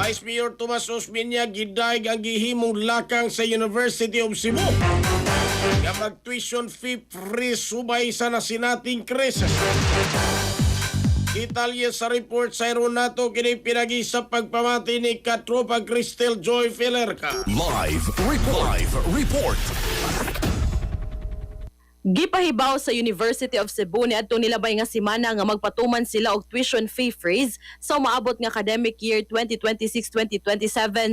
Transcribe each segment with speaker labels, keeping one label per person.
Speaker 1: Vice Mayor Tomas Osmeña gidayeg ang gihimong lakang sa University of Cebu. Nga mag-tuition fee free subay sa nasinating krisis. Detalye sa report sa Aeronato kini pinagi sa pagpamati ni Katropa Cristel Joy Felerca.
Speaker 2: Live report.
Speaker 3: Gipahibaw sa University of Cebu ni adtong nilabay nga semana nga magpatuman sila og tuition fee freeze sa umaabot nga academic year 2026-2027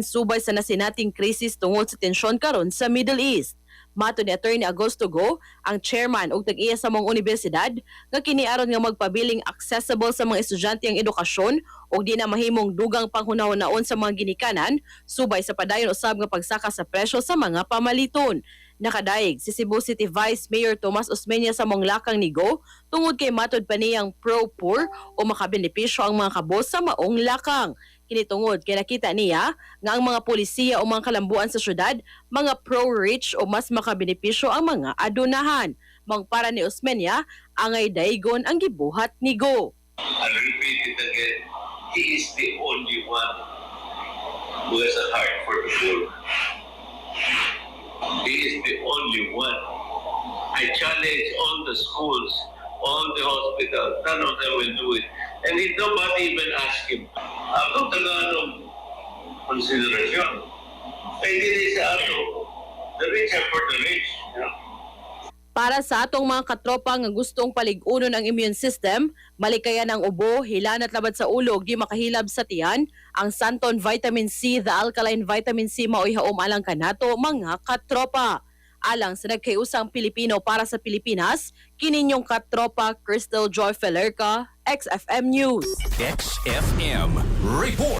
Speaker 3: subay sa nasinating krisis tungod sa tensyon karon sa Middle East. Mato ni Attorney Agosto Go, ang chairman ug tag-iya sa mga universidad, nga kiniaron nga magpabiling accessible sa mga estudyante ang edukasyon ug di na mahimong dugang panghunahon sa mga ginikanan subay sa padayon usab nga pagsaka sa presyo sa mga pamaliton. Nakadaig si Cebu City Vice Mayor Tomas Osmeña sa monglakang ni Go tungod kay matod pa niyang pro-poor o makabenepisyo ang mga kabos sa maong lakang. Kinitungod kay nakita niya nga ang mga polisiya o mga kalambuan sa syudad mga pro-rich o mas makabenepisyo ang mga adunahan. Mangpara ni Osmeña, angay daigon ang gibuhat ni Go.
Speaker 4: I'll repeat it again. He is the only one who has a heart for the poor. He is the only one. I challenge all the schools, all the hospitals, none of them will do it. And if nobody even ask him, ako taganong konsiderasyon. Kaya hindi sa ato, the rich are for the rich. You know?
Speaker 3: Para sa atong mga katropa nga gustong paligunon ang immune system, malikayan ang ubo, hilan at labad sa ulo, di makahilab sa tiyan, ang Santon Vitamin C, the alkaline vitamin C mao'y haom alang kanato mga katropa. Alang sa nagkayusang Pilipino para sa Pilipinas, kininyong katropa Cristel Joy Felerca, XFM News.
Speaker 2: XFM report.